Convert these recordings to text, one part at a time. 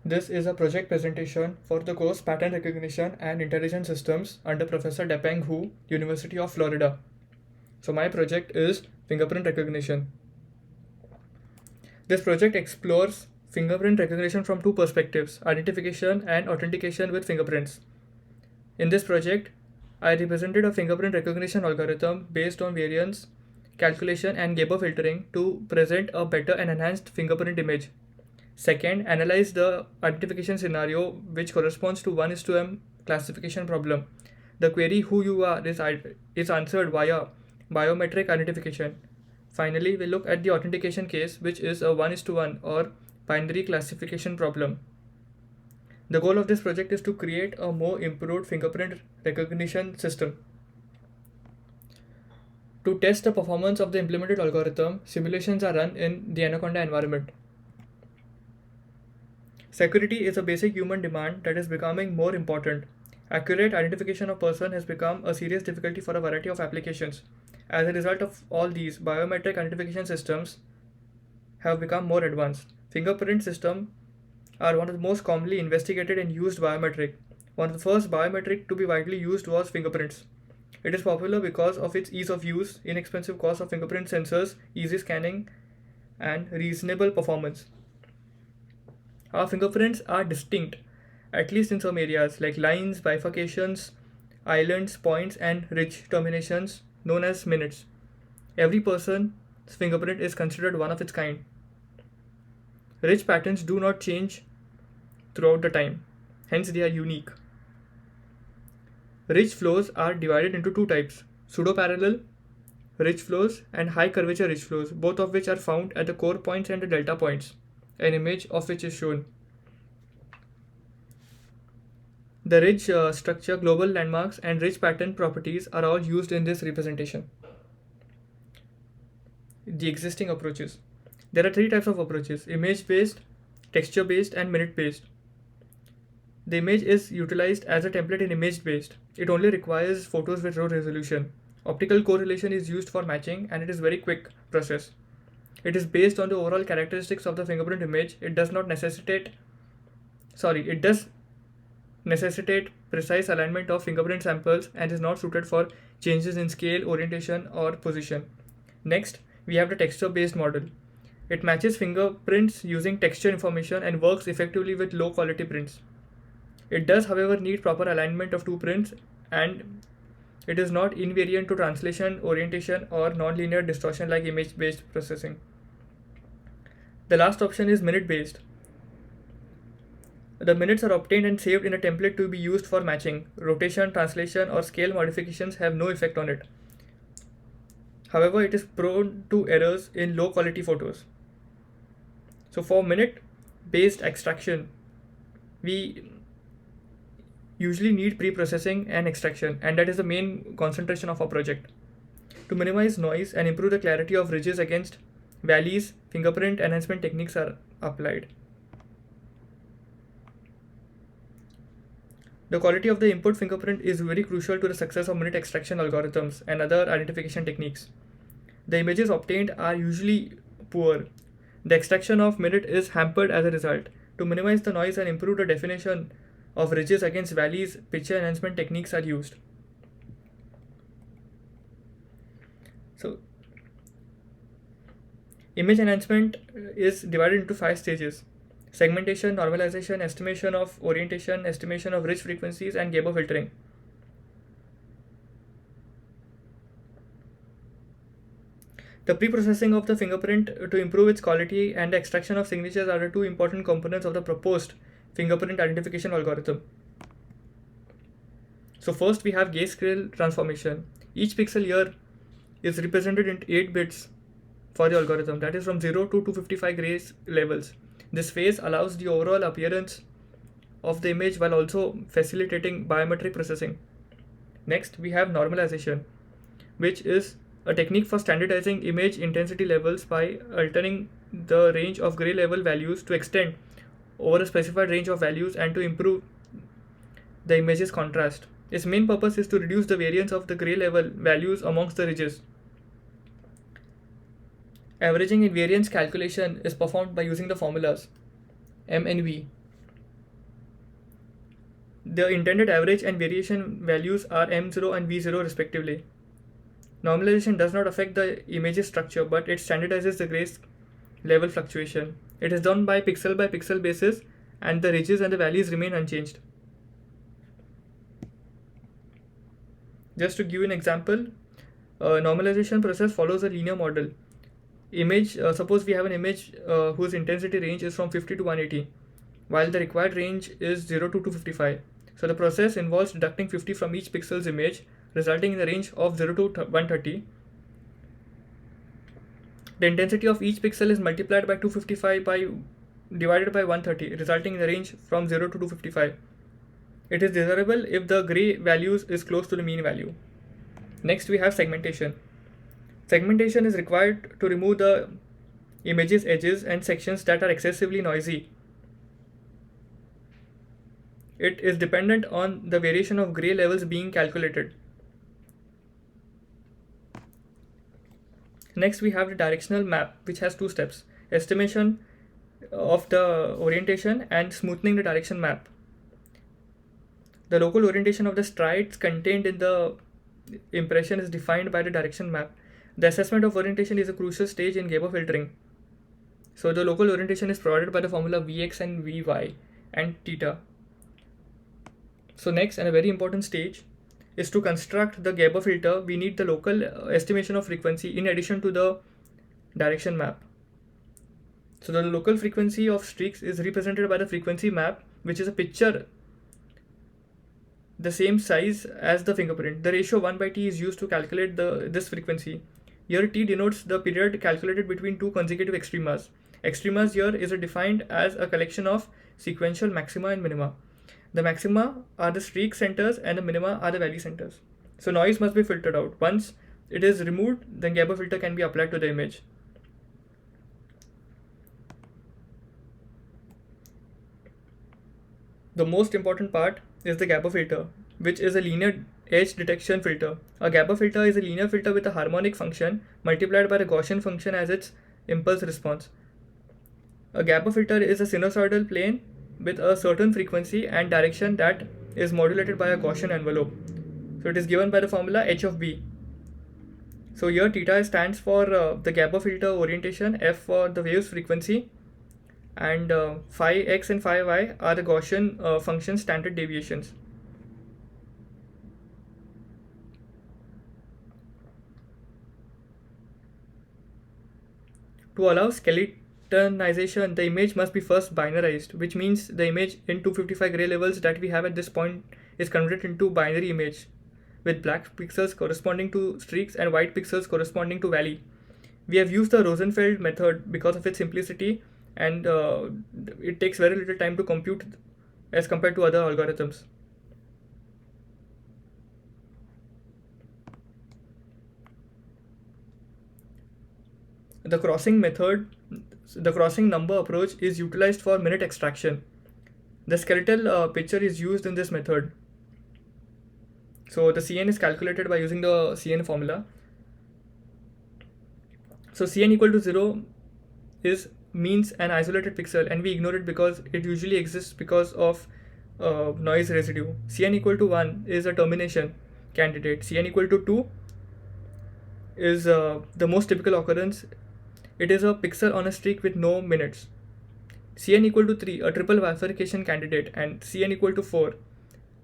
This is a project presentation for the course Pattern Recognition and Intelligent Systems under Professor Depeng Hu, University of Florida. So my project is fingerprint recognition. This project explores fingerprint recognition from two perspectives, identification and authentication with fingerprints. In this project, I represented a fingerprint recognition algorithm based on variance, calculation and Gabor filtering to present a better and enhanced fingerprint image. Second, analyze the identification scenario which corresponds to 1:m classification problem. The query who you are is answered via biometric identification. Finally, we look at the authentication case, which is a 1:1 or binary classification problem. The goal of this project is to create a more improved fingerprint recognition system. To test the performance of the implemented algorithm, simulations are run in the Anaconda environment. Security is a basic human demand that is becoming more important. Accurate identification of person has become a serious difficulty for a variety of applications. As a result of all these, biometric identification systems have become more advanced. Fingerprint systems are one of the most commonly investigated and used biometric. One of the first biometric to be widely used was fingerprints. It is popular because of its ease of use, inexpensive cost of fingerprint sensors, easy scanning, and reasonable performance. Our fingerprints are distinct, at least in some areas like lines, bifurcations, islands, points, and ridge terminations known as minutes. Every person's fingerprint is considered one of its kind. Ridge patterns do not change throughout the time, hence they are unique. Ridge flows are divided into two types: pseudo-parallel ridge flows and high curvature ridge flows, both of which are found at the core points and the delta points, an image of which is shown. The ridge structure, global landmarks, and ridge pattern properties are all used in this representation. The existing approaches. There are three types of approaches: image-based, texture-based, and minute-based. The image is utilized as a template in image-based. It only requires photos with low resolution. Optical correlation is used for matching, and it is very quick process. It is based on the overall characteristics of the fingerprint image. It does necessitate precise alignment of fingerprint samples and is not suited for changes in scale, orientation, or position. Next, we have the texture-based model. It matches fingerprints using texture information and works effectively with low-quality prints. It does, however, need proper alignment of two prints, and it is not invariant to translation, orientation, or nonlinear distortion like image-based processing. The last option is minute-based. The minutes are obtained and saved in a template to be used for matching. Rotation, translation, or scale modifications have no effect on it. However, it is prone to errors in low-quality photos. So for minute-based extraction, we usually need pre-processing and extraction, and that is the main concentration of our project. To minimize noise and improve the clarity of ridges against valleys, fingerprint enhancement techniques are applied. The quality of the input fingerprint is very crucial to the success of minute extraction algorithms and other identification techniques. The images obtained are usually poor. The extraction of minute is hampered as a result. To minimize the noise and improve the definition of ridges against valleys, picture enhancement techniques are used. So, image enhancement is divided into 5 stages: segmentation, normalization, estimation of orientation, estimation of ridge frequencies, and Gabor filtering. The pre-processing of the fingerprint to improve its quality and the extraction of signatures are the two important components of the proposed fingerprint identification algorithm. So first we have grayscale transformation. Each pixel here is represented in 8 bits for the algorithm, that is from 0 to 255 gray levels. This phase allows the overall appearance of the image while also facilitating biometric processing. Next, we have normalization, which is a technique for standardizing image intensity levels by altering the range of gray level values to extend over a specified range of values and to improve the image's contrast. Its main purpose is to reduce the variance of the gray level values amongst the ridges. Averaging and variance calculation is performed by using the formulas M and V. The intended average and variation values are M0 and V0 respectively. Normalization does not affect the image's structure, but it standardizes the grace level fluctuation. It is done by pixel basis, and the ridges and the valleys remain unchanged. Just to give you an example, normalization process follows a linear model. Suppose we have an image whose intensity range is from 50 to 180, while the required range is 0 to 255. So the process involves deducting 50 from each pixel's image, resulting in a range of 0 to 130. The intensity of each pixel is multiplied by 255 divided by 130, resulting in a range from 0 to 255. It is desirable if the gray values is close to the mean value. Next we have segmentation. Segmentation is required to remove the image's edges and sections that are excessively noisy. It is dependent on the variation of gray levels being calculated. Next we have the directional map, which has two steps: estimation of the orientation and smoothing the direction map. The local orientation of the strides contained in the impression is defined by the direction map. The assessment of orientation is a crucial stage in Gabor filtering. So the local orientation is provided by the formula Vx and Vy and theta. So next, and a very important stage, is to construct the Gabor filter. We need the local estimation of frequency in addition to the direction map. So the local frequency of streaks is represented by the frequency map, which is a picture the same size as the fingerprint. The ratio 1 by t is used to calculate this frequency. Here t denotes the period calculated between two consecutive extremas. Extremas here is defined as a collection of sequential maxima and minima. The maxima are the streak centers and the minima are the valley centers. So noise must be filtered out. Once it is removed, then Gabor filter can be applied to the image. The most important part is the Gabor filter, which is a linear edge detection filter. A Gabor filter is a linear filter with a harmonic function multiplied by the Gaussian function as its impulse response. A Gabor filter is a sinusoidal plane with a certain frequency and direction that is modulated by a Gaussian envelope. So it is given by the formula h of b. So here theta stands for the Gabor filter orientation, f for the wave's frequency, and phi x and phi y are the Gaussian function standard deviations. To allow skeletonization, the image must be first binarized, which means the image in 255 gray levels that we have at this point is converted into binary image, with black pixels corresponding to streaks and white pixels corresponding to valley. We have used the Rosenfeld method because of its simplicity, and it takes very little time to compute as compared to other algorithms. The crossing method, the crossing number approach is utilized for minute extraction. The skeletal picture is used in this method. So the Cn is calculated by using the Cn formula. So Cn equal to 0 means an isolated pixel, and we ignore it because it usually exists because of noise residue. Cn equal to 1 is a termination candidate. Cn equal to 2 is the most typical occurrence. It is a pixel on a streak with no minutes. Cn equal to 3, a triple bifurcation candidate, and Cn equal to 4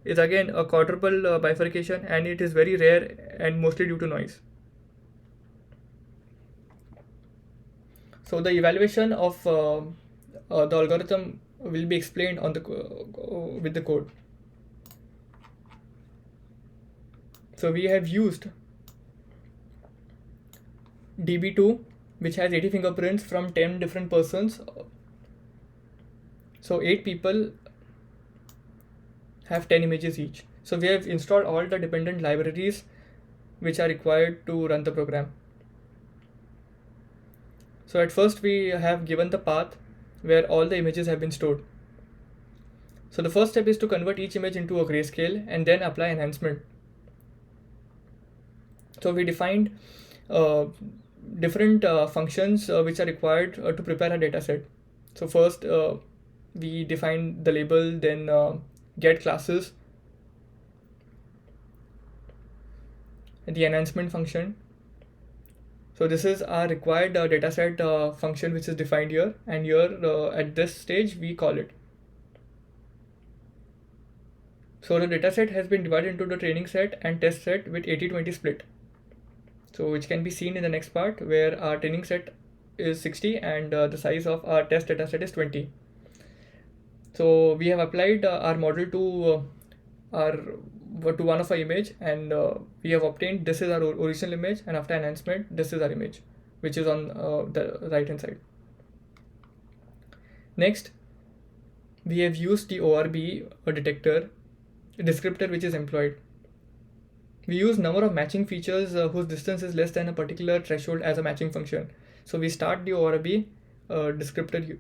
is again a quadruple bifurcation, and it is very rare and mostly due to noise. So the evaluation of the algorithm will be explained on with the code. So we have used DB2, which has 80 fingerprints from 10 different persons. So 8 people have 10 images each. So we have installed all the dependent libraries which are required to run the program. So at first we have given the path where all the images have been stored. So the first step is to convert each image into a grayscale and then apply enhancement. So we defined different functions which are required to prepare a dataset. So first we define the label, then get classes, the enhancement function. So this is our required dataset function which is defined here, and here at this stage we call it. So the dataset has been divided into the training set and test set with 80-20 split. So which can be seen in the next part, where our training set is 60 and the size of our test dataset is 20. So we have applied our model to one of our image, and we have obtained this is our original image, and after enhancement this is our image which is on the right hand side. Next, we have used the ORB detector descriptor which is employed. We use number of matching features whose distance is less than a particular threshold as a matching function. So we start the ORB descriptor.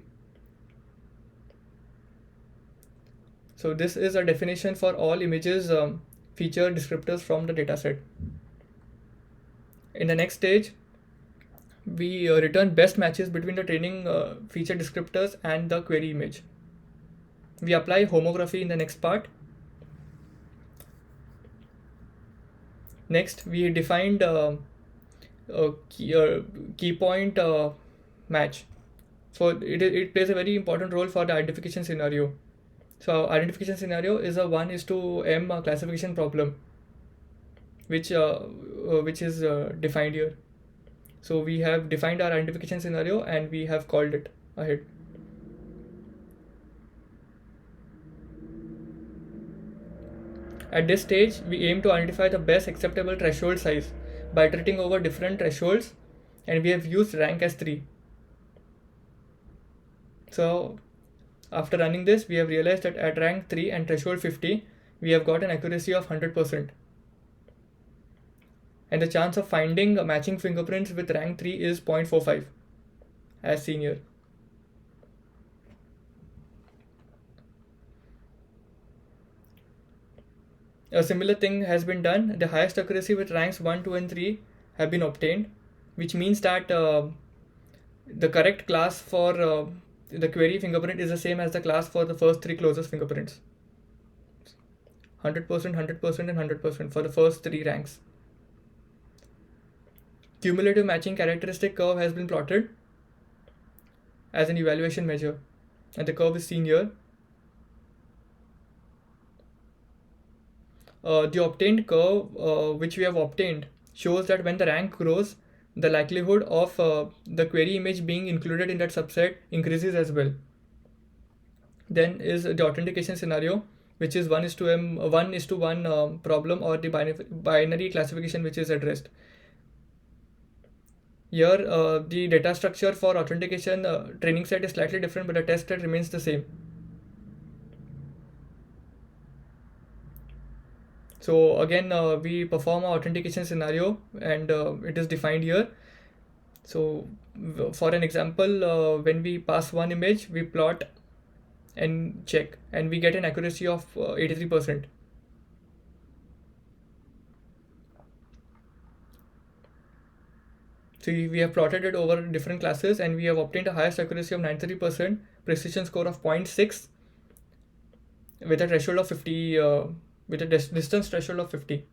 So this is a definition for all images feature descriptors from the dataset. In the next stage, we return best matches between the training feature descriptors and the query image. We apply homography in the next part. Next, we defined a key point match. So it plays a very important role for the identification scenario. So identification scenario is a 1:m classification problem, which is defined here. So we have defined our identification scenario and we have called it ahead. At this stage, we aim to identify the best acceptable threshold size by iterating over different thresholds, and we have used rank as 3. So after running this, we have realized that at rank 3 and threshold 50, we have got an accuracy of 100%. And the chance of finding matching fingerprints with rank 3 is 0.45, as seen here. A similar thing has been done. The highest accuracy with ranks 1, 2 and 3 have been obtained, which means that the correct class for the query fingerprint is the same as the class for the first 3 closest fingerprints. 100%, 100% and 100% for the first 3 ranks. Cumulative matching characteristic curve has been plotted as an evaluation measure, and the curve is seen here. The obtained curve which we have obtained shows that when the rank grows, the likelihood of the query image being included in that subset increases as well. Then is the authentication scenario, which is 1:1 problem, or the binary classification which is addressed. Here the data structure for authentication training set is slightly different, but the test set remains the same. So again, we perform our authentication scenario, and it is defined here. So for an example, when we pass one image, we plot and check, and we get an accuracy of 83%. So we have plotted it over different classes, and we have obtained a highest accuracy of 93%, precision score of 0.6, with a threshold of 50, with a distance threshold of 50.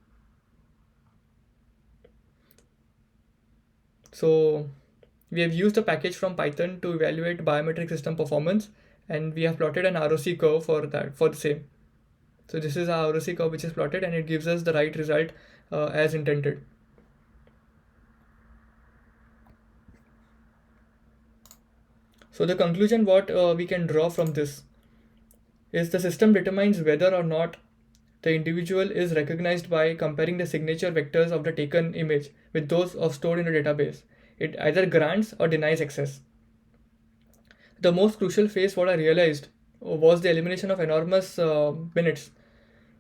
So we have used a package from Python to evaluate biometric system performance, and we have plotted an ROC curve for the same. So this is our ROC curve which is plotted, and it gives us the right result as intended. So the conclusion what we can draw from this is the system determines whether or not the individual is recognized by comparing the signature vectors of the taken image with those of stored in the database. It either grants or denies access. The most crucial phase what I realized was the elimination of enormous minutes.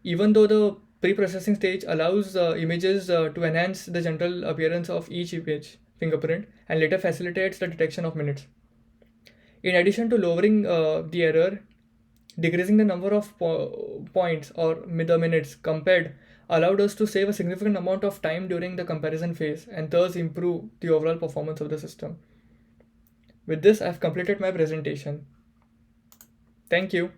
Even though the pre-processing stage allows images to enhance the general appearance of each image fingerprint and later facilitates the detection of minutes. In addition to lowering the error, decreasing the number of points or the minutes compared allowed us to save a significant amount of time during the comparison phase and thus improve the overall performance of the system. With this, I have completed my presentation. Thank you.